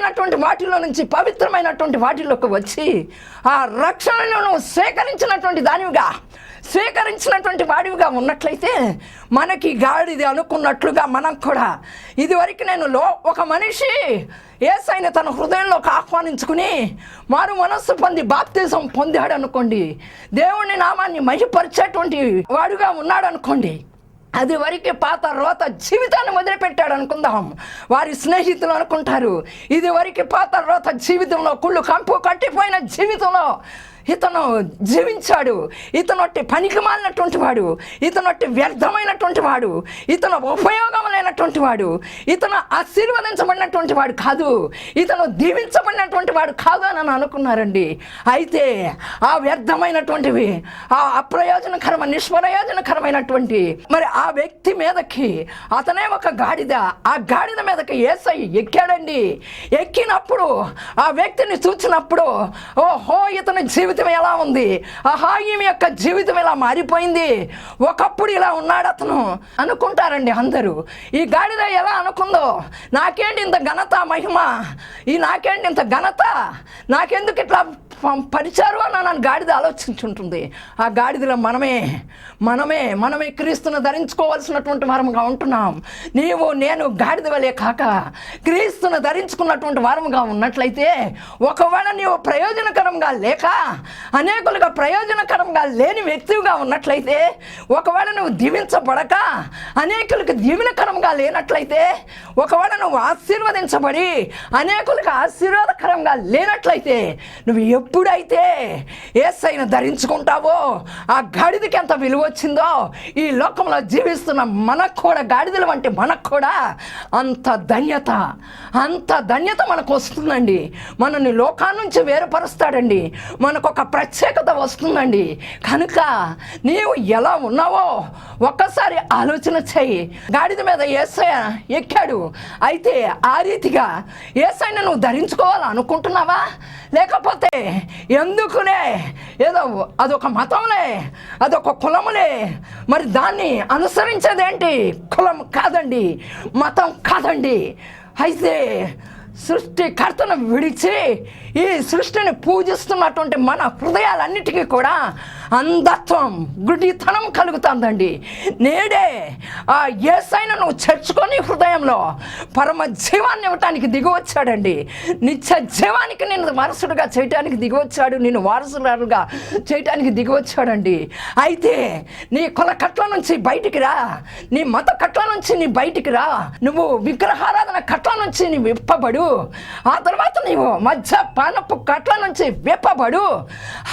అశుద్ధమైనటువంటి వాటిలో నుంచి పవిత్రమైనటువంటి వాటిలోకి వచ్చి ఆ రక్షణను నువ్వు స్వీకరించినటువంటి వాడివిగా ఉన్నట్లయితే మనకి గాడిద అనుకున్నట్లుగా మనం కూడా ఇదివరకు ఒక మనిషి యేసయ్యని తన హృదయంలోకి ఆహ్వానించుకుని మారు మనస్సు పొంది బాప్తిజం పొందాడు అనుకోండి, దేవుని నామాన్ని మహిమపరిచేటువంటి వాడుగా ఉన్నాడు అనుకోండి, అది వరకు పాత రోత జీవితాన్ని వదిలిపెట్టాడు అనుకుందాం. వారి స్నేహితులు అనుకుంటారు ఇది వరకు పాత రోత జీవితంలో కుళ్ళు కంపు కట్టిపోయిన జీవితంలో ఇతను జీవించాడు, ఇతనొట్టి పనికి మాలినటువంటి వాడు, ఇతనొట్టి వ్యర్థమైనటువంటి వాడు, ఇతను ఉపయోగం లేనటువంటి వాడు, ఇతను ఆశీర్వదించబడినటువంటి వాడు కాదు, ఇతను దీవించబడినటువంటి వాడు కాదు అని అనుకున్నారండి. అయితే ఆ వ్యర్థమైనటువంటివి, ఆ నిష్ప్రయోజనకరమైనటువంటి మరి ఆ వ్యక్తి మీదకి అతనే ఒక గాడిద, ఆ గాడిద మీదకి యేసయ్య ఎక్కాడండి. ఎక్కినప్పుడు ఆ వ్యక్తిని చూసినప్పుడు ఓహో ఇతని జీవితం ఎలా ఉంది, ఆహా ఈమె యొక్క జీవితం ఇలా మారిపోయింది, ఒకప్పుడు ఇలా ఉన్నాడు అతను అనుకుంటారండి అందరూ. ఈ గాడిద ఎలా అనుకుందో, నాకేంటి ఇంత ఘనత మహిమ, నాకేంటి ఇంత ఘనత, నాకెందుకు ఇట్లా పరిచారు అని నన్ను గాడిద ఆలోచించుంటుంది. ఆ గాడిదలో మనమే క్రీస్తును ధరించుకోవాల్సినటువంటి వారముగా ఉంటున్నాం. నేను గాడిద వలె కాక క్రీస్తును ధరించుకున్నటువంటి వారముగా ఉన్నట్లయితే, ఒకవేళ నీవు ప్రయోజనకరంగా లేక అనేకులుగా ప్రయోజనకరంగా లేని వ్యక్తిగా ఉన్నట్లయితే, ఒకవేళ నువ్వు దీవించబడక అనేకులకు దీవెనకరంగా లేనట్లయితే, ఒకవేళ నువ్వు ఆశీర్వదించబడి అనేకులకు ఆశీర్వాదకరంగా లేనట్లయితే, నువ్వు ఎప్పుడైతే యేసయ్యను ధరించుకుంటావో ఆ గాడిదకి ఎంత విలువ వచ్చిందో ఈ లోకంలో జీవిస్తున్న మనకు కూడా, గాడిదల వంటి మనకు కూడా అంత ధన్యత మనకు వస్తుందండి. మనల్ని లోకాల నుంచి వేరుపరుస్తాడండి, మనకు ఒక ప్రత్యేకత వస్తుందండి. కనుక నీవు ఎలా ఉన్నావో ఒక్కసారి ఆలోచన చెయ్యి. గాడిద మీద యేసయ్య ఎక్కాడు, అయితే ఆ రీతిగా యేసయ్యను నువ్వు ధరించుకోవాలనుకుంటున్నావా? లేకపోతే ఎందుకులే, ఏదో అదొక మతంలే, అదొక కులములే, మరి దాన్ని అనుసరించేదేంటి? కులం కాదండి, మతం కాదండి. అయితే సృష్టికర్తను విడిచి ఈ సృష్టిని పూజిస్తున్నటువంటి మన హృదయాలన్నిటికీ కూడా అంధత్వం, గుడితనం కలుగుతుందండి. నేడే ఆ యేసయ్యను నువ్వు చేర్చుకొని హృదయంలో పరమ జీవాన్ని ఇవ్వటానికి దిగివచ్చాడండి. నిత్య జీవానికి నిన్ను వారసుడుగా చేయటానికి దిగివచ్చాడు, నిన్ను వారసులుగా చేయటానికి దిగివచ్చాడండి. అయితే నీ కుల కట్ల నుంచి బయటికి రా, నీ మత కట్ల నుంచి నీ బయటికి రా, నువ్వు విగ్రహారాధన కట్ల నుంచి నీ విప్పబడు, ఆ తర్వాత నీవు మద్యపానపు కట్ల నుంచి విప్పబడు,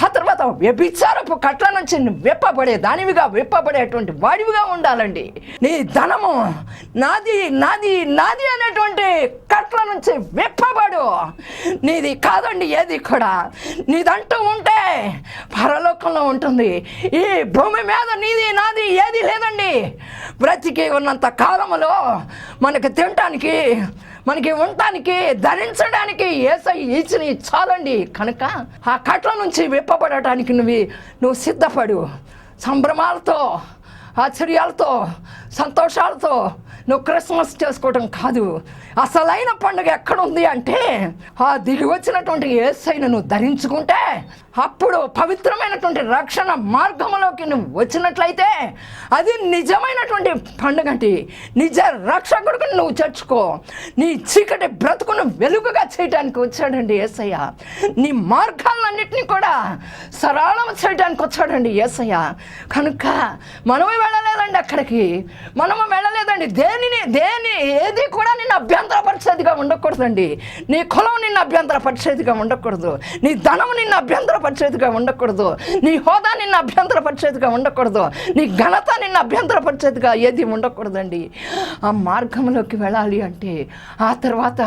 ఆ తర్వాత వ్యభిచారపు కట్ల నుంచి విప్పబడే దానివిగా, విప్పబడేటువంటి వాడివిగా ఉండాలండి. నీ ధనము నాది నాది నాది అనేటువంటి కట్ల నుంచి విప్పబడు. నీది కాదండి ఏది కూడా, నీదంటూ ఉంటే పరలోకంలో ఉంటుంది. ఈ భూమి మీద నీది నాది ఏది లేదండి. బ్రతికి ఉన్నంత కాలములో మనకి తినటానికి, మనకి ఉండటానికి, ధరించడానికి యేసయ్య ఇచ్చిన చాలండి. కనుక ఆ కట్ల నుంచి విప్పబడటానికి నువ్వు సిద్ధపడు. సంభ్రమాలతో, ఆశ్చర్యాలతో, సంతోషాలతో నువ్వు క్రిస్మస్ చేసుకోవటం కాదు. అసలైన పండుగ ఎక్కడుంది అంటే ఆ దిగి వచ్చినటువంటి యేసయ్యను నువ్వు ధరించుకుంటే, అప్పుడు పవిత్రమైనటువంటి రక్షణ మార్గంలోకి నువ్వు వచ్చినట్లయితే అది నిజమైనటువంటి పండుగంటి. నిజ రక్షకుడికి నువ్వు చేర్చుకో. నీ చీకటి బ్రతుకును వెలుగుగా చేయడానికి వచ్చాడండి యేసయ్య. నీ మార్గాలన్నింటినీ కూడా సరళం చేయడానికి వచ్చాడండి యేసయ్య. కనుక మనమే వెళ్ళలేదండి అక్కడికి, మనము వెళ్ళలేదండి. ఏది కూడా నిన్ను అభ్యంతరపరిచేదిగా ఉండకూడదండి. నీ కులం నిన్ను అభ్యంతరపరిచేదిగా ఉండకూడదు, నీ ధనం నిన్ను అభ్యంతరపరిచేదిగా ఉండకూడదు, నీ హోదా నిన్ను అభ్యంతరపరిచేదిగా ఉండకూడదు, నీ ఘనత నిన్ను అభ్యంతరపరిచేదిగా ఏది ఉండకూడదండి. ఆ మార్గంలోకి వెళ్ళాలి అంటే, ఆ తర్వాత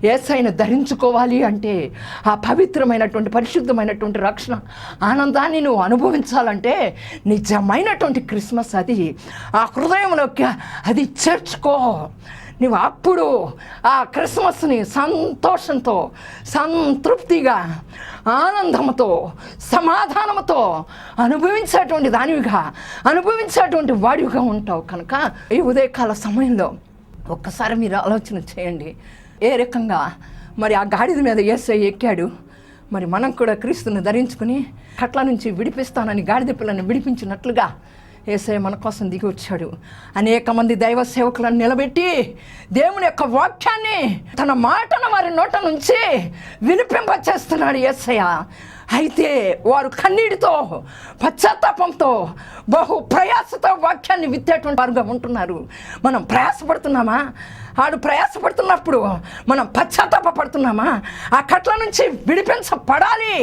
యేసయ్యను ధరించుకోవాలి అంటే, ఆ పవిత్రమైనటువంటి పరిశుద్ధమైనటువంటి రక్షణ ఆనందాన్ని నువ్వు అనుభవించాలంటే నిజమైనటువంటి క్రిస్మస్ అది. ఆ హృదయంలోకి అది చేర్చుకో. నువ్వు అప్పుడు ఆ క్రిస్మస్ని సంతోషంతో, సంతృప్తిగా, ఆనందంతో, సమాధానంతో అనుభవించేటువంటి దానివిగా, అనుభవించేటువంటి వాడివిగా ఉంటావు. కనుక ఈ ఉదయకాల సమయంలో ఒక్కసారి మీరు ఆలోచన చేయండి. ఏ రకంగా మరి ఆ గాడిద మీద యేసయ్య ఎక్కాడు. మరి మనం కూడా క్రీస్తుని ధరించుకుని కట్ల నుంచి విడిపిస్తానని గాడిద పిల్లని విడిపించినట్లుగా యేసయ్య మన కోసం దిగి వచ్చాడు. అనేక మంది దైవ సేవకులను నిలబెట్టి దేవుని యొక్క వాక్యాన్ని తన మాటను వారి నోట నుంచి వినిపింపచేస్తున్నాడు యేసయ్య. అయితే వారు కన్నీటితో పశ్చాత్తాపంతో బహు ప్రయాసతో వాక్యాన్ని విత్తేటువంటి వారుగా ఉంటున్నారు. మనం ప్రయాసపడుతున్నామా? ఆడు ప్రయాసపడుతున్నప్పుడు మనం పశ్చాత్తాప పడుతున్నామా? ఆ కట్ల నుంచి విడిపించబడాలి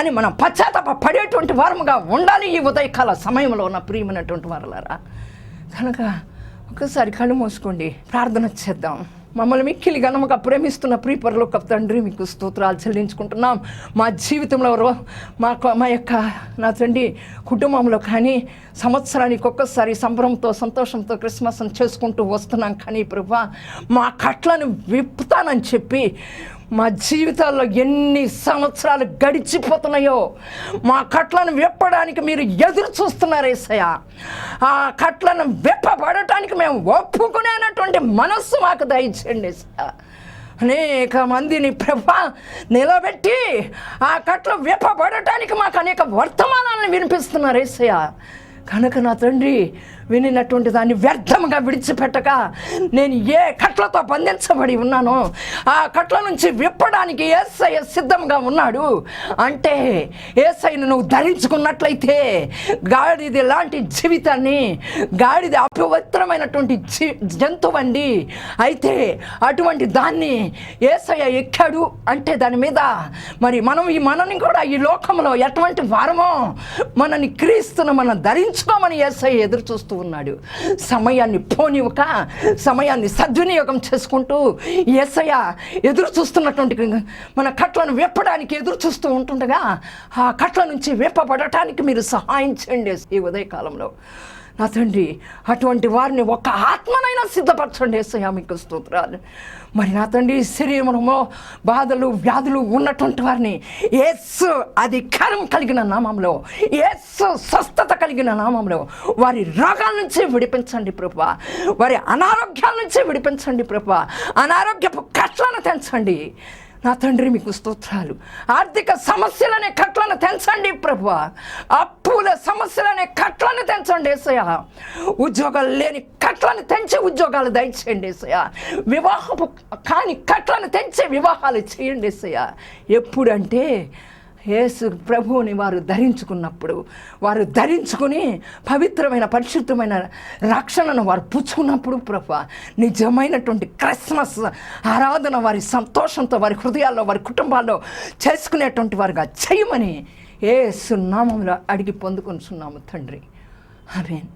అని మనం పశ్చాత్తాప పడేటువంటి వారముగా ఉండాలి ఈ ఉదయకాల సమయంలో ఉన్న ప్రియమైనటువంటి వారులారా. కనుక ఒకసారి కళ్ళు మూసుకోండి, ప్రార్థన చేద్దాం. మమ్మల్ని మిక్కిలి ఘనముగా ప్రేమిస్తున్న ప్రియపరలోక తండ్రి, మీకు స్తోత్రాలు చెల్లించుకుంటున్నాం. మా జీవితంలో మా యొక్క నా తండ్రి కుటుంబంలో కానీ సంవత్సరానికి ఒక్కసారి సంబరంతో సంతోషంతో క్రిస్మస్ చేసుకుంటూ వస్తున్నాం. కానీ ప్రభువా, మా కట్లను విప్పుతానని చెప్పి మా జీవితాల్లో ఎన్ని సంవత్సరాలు గడిచిపోతున్నాయో మా కట్లను విప్పడానికి మీరు ఎదురు చూస్తున్నారు యేసయ్య. ఆ కట్లను విప్పబడటానికి మేము ఒప్పుకునేటువంటి మనస్సు మాకు దయచేయండి యేసయ్య. అనేక మందిని ప్రభా నిలబెట్టి ఆ కట్లు విప్పబడటానికి మాకు అనేక వర్తమానాలను వినిపిస్తున్నారు యేసయ్య. కనుక నా తండ్రి, వినినటువంటి దాన్ని వ్యర్థంగా విడిచిపెట్టక నేను ఏ కట్లతో బంధించబడి ఉన్నానో ఆ కట్ల నుంచి విప్పడానికి యేసయ్య సిద్ధంగా ఉన్నాడు. అంటే యేసయ్యను నువ్వు ధరించుకున్నట్లయితే గాడిద లాంటి జీవితాన్ని, గాడిద అపవిత్రమైనటువంటి జంతువు అండి. అయితే అటువంటి దాన్ని యేసయ్య ఎక్కాడు అంటే దాని మీద మరి మనని కూడా ఈ లోకంలో ఎటువంటి వారమో మనని క్రీస్తును మనం ధరించుకోమని యేసయ్య ఎదురు చూస్తూ ఉన్నాడు. సమయాన్ని పోనివ్వక సమయాన్ని సద్వినియోగం చేసుకుంటూ యేసయ్య ఎదురు చూస్తున్నటువంటి మన కట్లను విప్పడానికి ఎదురు చూస్తూ ఉంటుండగా ఆ కట్ల నుంచి విప్పబడటానికి మీరు సహాయం చేయండి ఈ ఉదయకాలంలో. నా తండ్రి, అటువంటి వారిని ఒక్క ఆత్మనైనా సిద్ధపరచండి యేసయ్య, మీకు స్తోత్రాలు. మరి నా తండ్రి, శరీరంలో బాధలు వ్యాధులు ఉన్నటువంటి వారిని యేసు అధికారం కలిగిన నామంలో, యేసు స్వస్థత కలిగిన నామంలో వారి రోగాల నుంచి విడిపించండి ప్రభువా. వారి అనారోగ్యాల నుంచి విడిపించండి ప్రభువా. అనారోగ్యపు కట్లను తెంచండి నా తండ్రి, మీకు స్తోత్రాలు. ఆర్థిక సమస్యలనే కట్లను తెంచండి ప్రభువా. అప్పుల సమస్యలనే కట్లను తెంచండి యేసయ్య. ఉద్యోగాలు లేని కట్లను తెంచి ఉద్యోగాలు దయచేయండి యేసయ్య. వివాహపు కాని కట్లను తెంచి వివాహాలు చేయండి యేసయ్య. ఎప్పుడంటే యేసు ప్రభువుని వారు ధరించుకున్నప్పుడు, వారు ధరించుకుని పవిత్రమైన పరిశుద్ధమైన రక్షణను వారు పుచ్చుకున్నప్పుడు ప్రభువా, నిజమైనటువంటి క్రిస్మస్ ఆరాధన వారి సంతోషంతో వారి హృదయాల్లో వారి కుటుంబాల్లో చేసుకునేటువంటి వారుగా చేయమని యేసు నామములో అడిగి పొందుకొనుచున్నాము తండ్రి. ఆమేన్.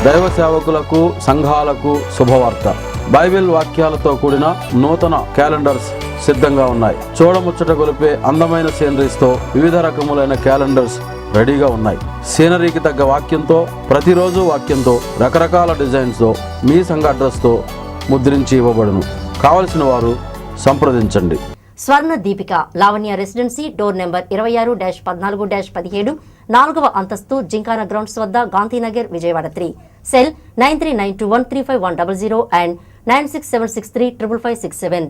దైవ సేవకులకు, సంఘాలకు శుభవార్త. బైబిల్ వాక్యాలతో కూడిన నూతన క్యాలెండర్స్ సిద్ధంగా ఉన్నాయి. చూడముచ్చట గొలిపే అందమైన సీనరీస్తో వివిధ రకములైన క్యాలెండర్స్ రెడీగా ఉన్నాయి. సీనరీకి తగ్గ వాక్యంతో, ప్రతిరోజు వాక్యంతో, రకరకాల డిజైన్స్తో మీ సంఘ అడ్రస్తో ముద్రించి ఇవ్వబడును. కావలసిన వారు సంప్రదించండి. స్వర్ణ Deepika Lavanya residency, door number 26-14-17, 4వ అంతస్తు, జింకానా గ్రౌండ్స్ వద్ద, గాంధీనగర్, విజయవాడ 3. Cell 9392135100 and 9676355567.